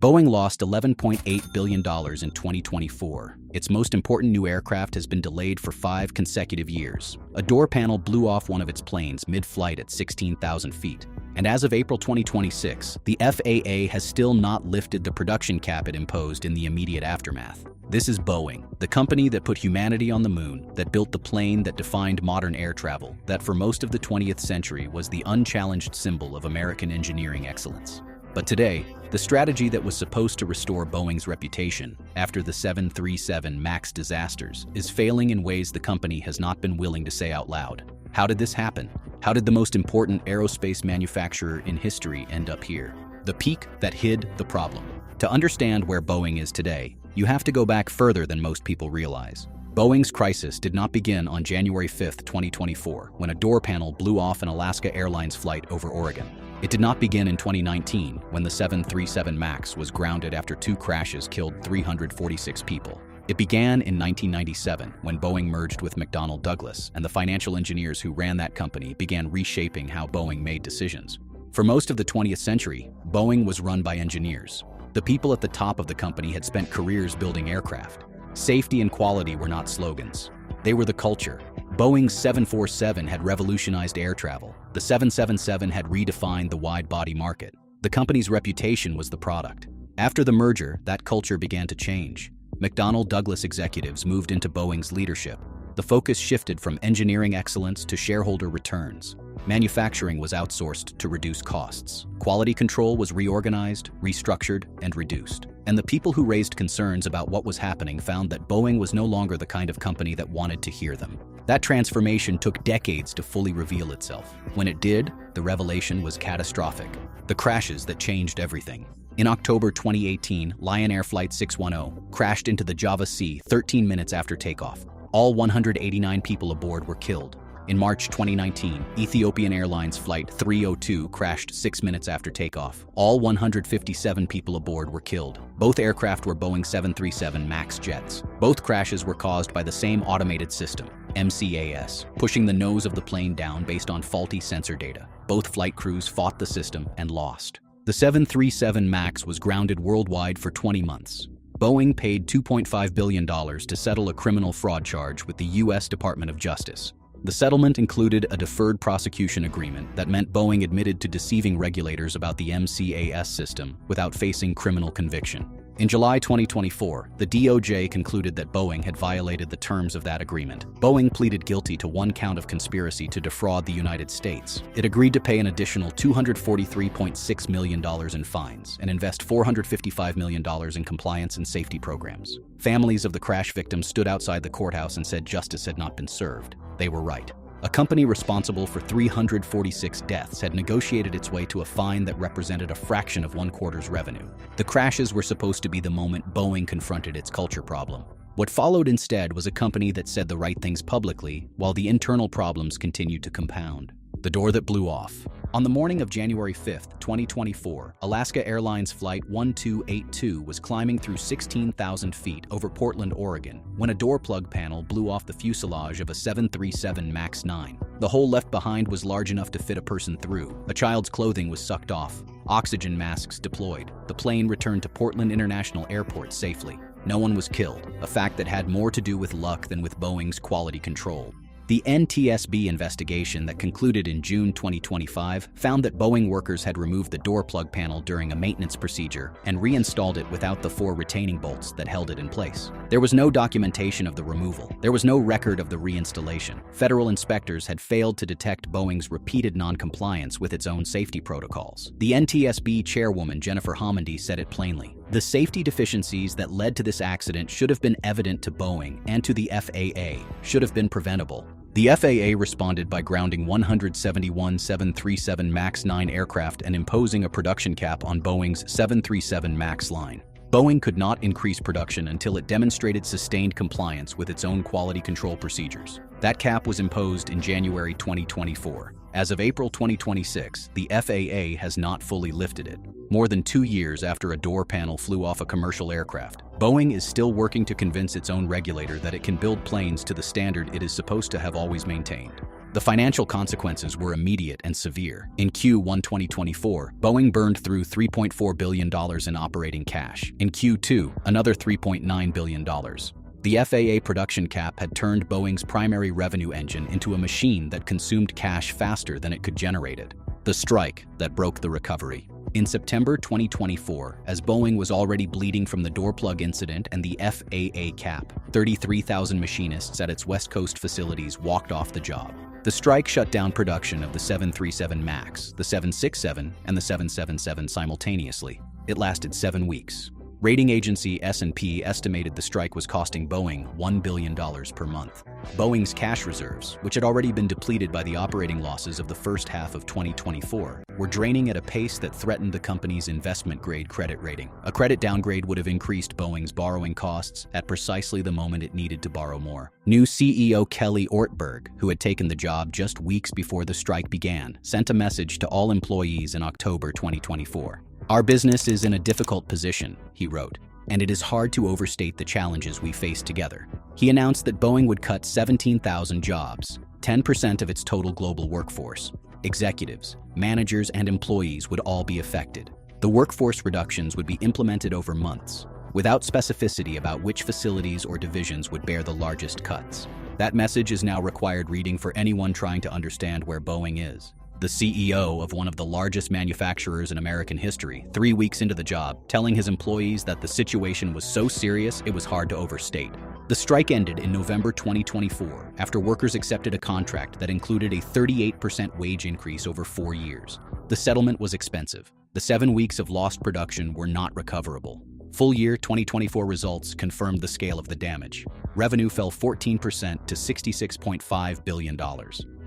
Boeing lost $11.8 billion in 2024. Its most important new aircraft has been delayed for 5 consecutive years. A door panel blew off one of its planes mid-flight at 16,000 feet. And as of April 2026, the FAA has still not lifted the production cap it imposed in the immediate aftermath. This is Boeing, the company that put humanity on the moon, that built the plane that defined modern air travel, that for most of the 20th century was the unchallenged symbol of American engineering excellence. But today, the strategy that was supposed to restore Boeing's reputation after the 737 MAX disasters is failing in ways the company has not been willing to say out loud. How did this happen? How did the most important aerospace manufacturer in history end up here? The peak that hid the problem. To understand where Boeing is today, you have to go back further than most people realize. Boeing's crisis did not begin on January 5, 2024, when a door panel blew off an Alaska Airlines flight over Oregon. It did not begin in 2019, when the 737 MAX was grounded after 2 crashes killed 346 people. It began in 1997, when Boeing merged with McDonnell Douglas, and the financial engineers who ran that company began reshaping how Boeing made decisions. For most of the 20th century, Boeing was run by engineers. The people at the top of the company had spent careers building aircraft. Safety and quality were not slogans. They were the culture. Boeing's 747 had revolutionized air travel. The 777 had redefined the wide-body market. The company's reputation was the product. After the merger, that culture began to change. McDonnell Douglas executives moved into Boeing's leadership. The focus shifted from engineering excellence to shareholder returns. Manufacturing was outsourced to reduce costs. Quality control was reorganized, restructured, and reduced. And the people who raised concerns about what was happening found that Boeing was no longer the kind of company that wanted to hear them. That transformation took decades to fully reveal itself. When it did, the revelation was catastrophic. The crashes that changed everything. In October 2018, Lion Air Flight 610 crashed into the Java Sea 13 minutes after takeoff. All 189 people aboard were killed. In March 2019, Ethiopian Airlines Flight 302 crashed 6 minutes after takeoff. All 157 people aboard were killed. Both aircraft were Boeing 737 MAX jets. Both crashes were caused by the same automated system, MCAS, pushing the nose of the plane down based on faulty sensor data. Both flight crews fought the system and lost. The 737 MAX was grounded worldwide for 20 months. Boeing paid $2.5 billion to settle a criminal fraud charge with the U.S. Department of Justice. The settlement included a deferred prosecution agreement that meant Boeing admitted to deceiving regulators about the MCAS system without facing criminal conviction. In July 2024, the DOJ concluded that Boeing had violated the terms of that agreement. Boeing pleaded guilty to 1 count of conspiracy to defraud the United States. It agreed to pay an additional $243.6 million in fines and invest $455 million in compliance and safety programs. Families of the crash victims stood outside the courthouse and said justice had not been served. They were right. A company responsible for 346 deaths had negotiated its way to a fine that represented a fraction of 1 quarter's revenue. The crashes were supposed to be the moment Boeing confronted its culture problem. What followed instead was a company that said the right things publicly, while the internal problems continued to compound. The door that blew off. On the morning of January 5, 2024, Alaska Airlines Flight 1282 was climbing through 16,000 feet over Portland, Oregon, when a door plug panel blew off the fuselage of a 737 MAX 9. The hole left behind was large enough to fit a person through. A child's clothing was sucked off. Oxygen masks deployed. The plane returned to Portland International Airport safely. No one was killed, a fact that had more to do with luck than with Boeing's quality control. The NTSB investigation that concluded in June 2025 found that Boeing workers had removed the door plug panel during a maintenance procedure and reinstalled it without the 4 retaining bolts that held it in place. There was no documentation of the removal. There was no record of the reinstallation. Federal inspectors had failed to detect Boeing's repeated non-compliance with its own safety protocols. The NTSB chairwoman Jennifer Homendy said it plainly. The safety deficiencies that led to this accident should have been evident to Boeing and to the FAA, should have been preventable. The FAA responded by grounding 171 737 MAX 9 aircraft and imposing a production cap on Boeing's 737 MAX line. Boeing could not increase production until it demonstrated sustained compliance with its own quality control procedures. That cap was imposed in January 2024. As of April 2026, the FAA has not fully lifted it. More than 2 years after a door panel flew off a commercial aircraft, Boeing is still working to convince its own regulator that it can build planes to the standard it is supposed to have always maintained. The financial consequences were immediate and severe. In Q1 2024, Boeing burned through $3.4 billion in operating cash. In Q2, another $3.9 billion. The FAA production cap had turned Boeing's primary revenue engine into a machine that consumed cash faster than it could generate it. The strike that broke the recovery. In September 2024, as Boeing was already bleeding from the door plug incident and the FAA cap, 33,000 machinists at its West Coast facilities walked off the job. The strike shut down production of the 737 MAX, the 767, and the 777 simultaneously. It lasted 7 weeks. Rating agency S&P estimated the strike was costing Boeing $1 billion per month. Boeing's cash reserves, which had already been depleted by the operating losses of the first half of 2024, were draining at a pace that threatened the company's investment-grade credit rating. A credit downgrade would have increased Boeing's borrowing costs at precisely the moment it needed to borrow more. New CEO Kelly Ortberg, who had taken the job just weeks before the strike began, sent a message to all employees in October 2024. "Our business is in a difficult position," he wrote, "and it is hard to overstate the challenges we face together." He announced that Boeing would cut 17,000 jobs, 10% of its total global workforce. Executives, managers, and employees would all be affected. The workforce reductions would be implemented over months, without specificity about which facilities or divisions would bear the largest cuts. That message is now required reading for anyone trying to understand where Boeing is. The CEO of one of the largest manufacturers in American history, 3 weeks into the job, telling his employees that the situation was so serious it was hard to overstate. The strike ended in November 2024 after workers accepted a contract that included a 38% wage increase over 4 years. The settlement was expensive. The 7 weeks of lost production were not recoverable. Full year 2024 results confirmed the scale of the damage. Revenue fell 14% to $66.5 billion.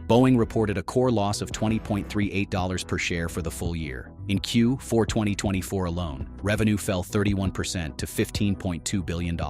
Boeing reported a core loss of $20.38 per share for the full year. In Q4 2024 alone, revenue fell 31% to $15.2 billion.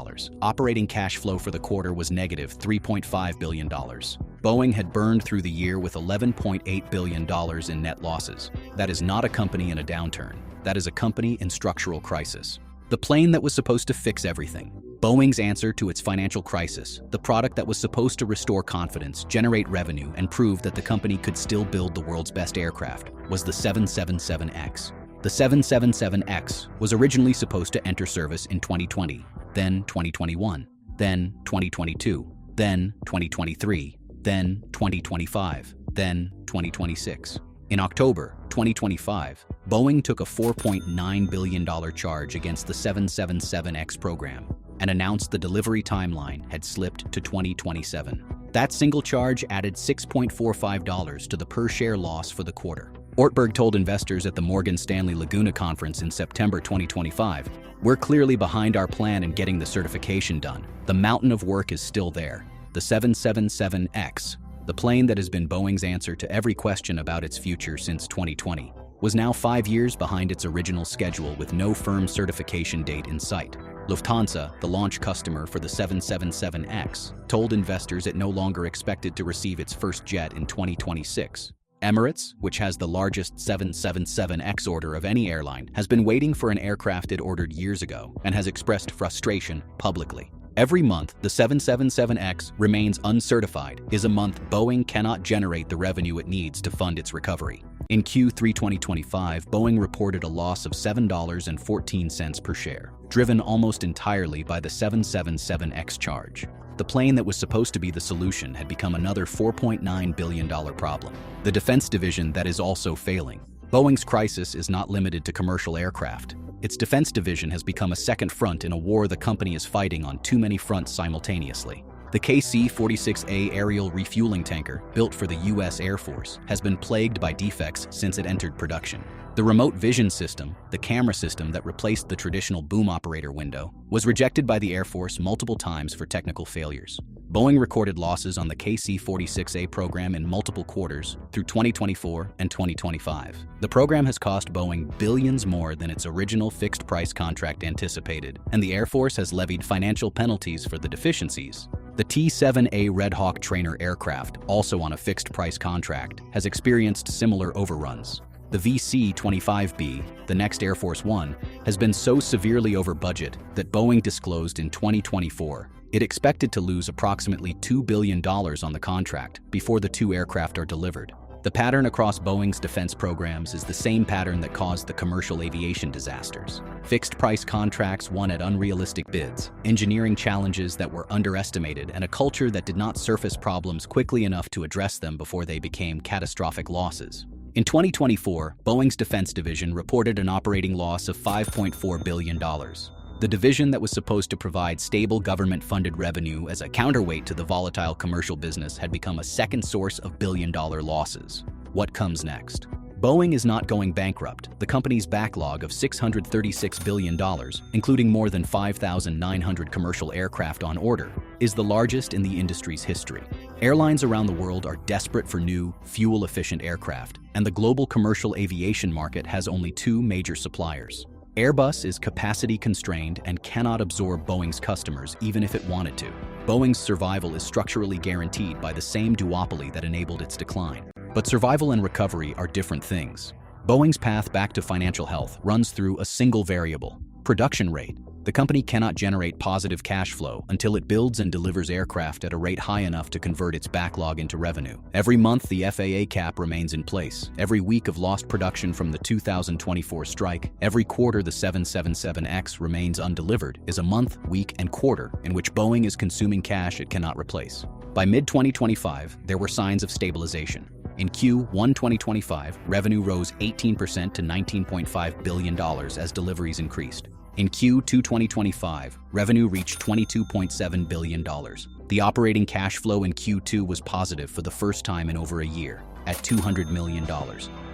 Operating cash flow for the quarter was negative $3.5 billion. Boeing had burned through the year with $11.8 billion in net losses. That is not a company in a downturn. That is a company in structural crisis. The plane that was supposed to fix everything. Boeing's answer to its financial crisis, the product that was supposed to restore confidence, generate revenue, and prove that the company could still build the world's best aircraft, was the 777X. The 777X was originally supposed to enter service in 2020, then 2021, then 2022, then 2023, then 2025, then 2026. In October 2025, Boeing took a $4.9 billion charge against the 777X program and announced the delivery timeline had slipped to 2027. That single charge added $6.45 to the per-share loss for the quarter. Ortberg told investors at the Morgan Stanley Laguna conference in September 2025, "We're clearly behind our plan in getting the certification done. The mountain of work is still there. The 777X, the plane that has been Boeing's answer to every question about its future since 2020, was now 5 years behind its original schedule with no firm certification date in sight." Lufthansa, the launch customer for the 777X, told investors it no longer expected to receive its first jet in 2026. Emirates, which has the largest 777X order of any airline, has been waiting for an aircraft it ordered years ago and has expressed frustration publicly. Every month the 777X remains uncertified is a month Boeing cannot generate the revenue it needs to fund its recovery. In Q3 2025, Boeing reported a loss of $7.14 per share, driven almost entirely by the 777X charge. The plane that was supposed to be the solution had become another $4.9 billion problem. The defense division that is also failing. Boeing's crisis is not limited to commercial aircraft. Its defense division has become a second front in a war the company is fighting on too many fronts simultaneously. The KC-46A aerial refueling tanker, built for the U.S. Air Force, has been plagued by defects since it entered production. The remote vision system, the camera system that replaced the traditional boom operator window, was rejected by the Air Force multiple times for technical failures. Boeing recorded losses on the KC-46A program in multiple quarters through 2024 and 2025. The program has cost Boeing billions more than its original fixed-price contract anticipated, and the Air Force has levied financial penalties for the deficiencies. The T-7A Red Hawk trainer aircraft, also on a fixed-price contract, has experienced similar overruns. The VC-25B, the next Air Force One, has been so severely over budget that Boeing disclosed in 2024 it expected to lose approximately $2 billion on the contract before the two aircraft are delivered. The pattern across Boeing's defense programs is the same pattern that caused the commercial aviation disasters. Fixed-price contracts won at unrealistic bids, engineering challenges that were underestimated, and a culture that did not surface problems quickly enough to address them before they became catastrophic losses. In 2024, Boeing's defense division reported an operating loss of $5.4 billion. The division that was supposed to provide stable government-funded revenue as a counterweight to the volatile commercial business had become a second source of billion-dollar losses. What comes next? Boeing is not going bankrupt. The company's backlog of $636 billion, including more than 5,900 commercial aircraft on order, is the largest in the industry's history. Airlines around the world are desperate for new, fuel-efficient aircraft, and the global commercial aviation market has only two major suppliers. Airbus is capacity-constrained and cannot absorb Boeing's customers even if it wanted to. Boeing's survival is structurally guaranteed by the same duopoly that enabled its decline. But survival and recovery are different things. Boeing's path back to financial health runs through a single variable: production rate. The company cannot generate positive cash flow until it builds and delivers aircraft at a rate high enough to convert its backlog into revenue. Every month, the FAA cap remains in place. Every week of lost production from the 2024 strike, every quarter the 777X remains undelivered is a month, week, and quarter in which Boeing is consuming cash it cannot replace. By mid-2025, there were signs of stabilization. In Q1 2025, revenue rose 18% to $19.5 billion as deliveries increased. In Q2 2025, revenue reached $22.7 billion. The operating cash flow in Q2 was positive for the first time in over a year, at $200 million.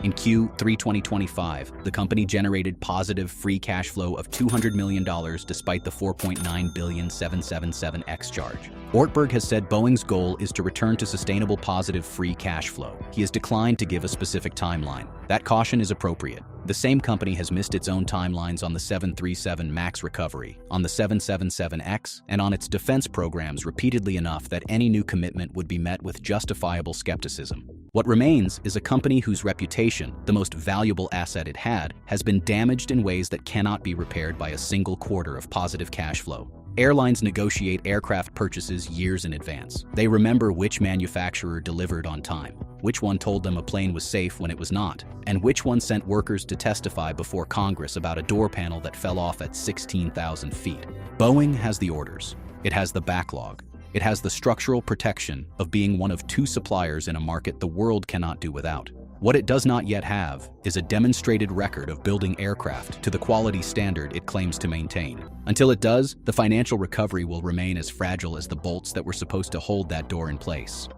In Q3 2025, the company generated positive free cash flow of $200 million despite the $4.9 billion 777X charge. Ortberg has said Boeing's goal is to return to sustainable positive free cash flow. He has declined to give a specific timeline. That caution is appropriate. The same company has missed its own timelines on the 737 MAX recovery, on the 777X, and on its defense programs repeatedly enough that any new commitment would be met with justifiable skepticism. What remains is a company whose reputation, the most valuable asset it had, has been damaged in ways that cannot be repaired by a single quarter of positive cash flow. Airlines negotiate aircraft purchases years in advance. They remember which manufacturer delivered on time, which one told them a plane was safe when it was not, and which one sent workers to testify before Congress about a door panel that fell off at 16,000 feet. Boeing has the orders. It has the backlog. It has the structural protection of being one of two suppliers in a market the world cannot do without. What it does not yet have is a demonstrated record of building aircraft to the quality standard it claims to maintain. Until it does, the financial recovery will remain as fragile as the bolts that were supposed to hold that door in place.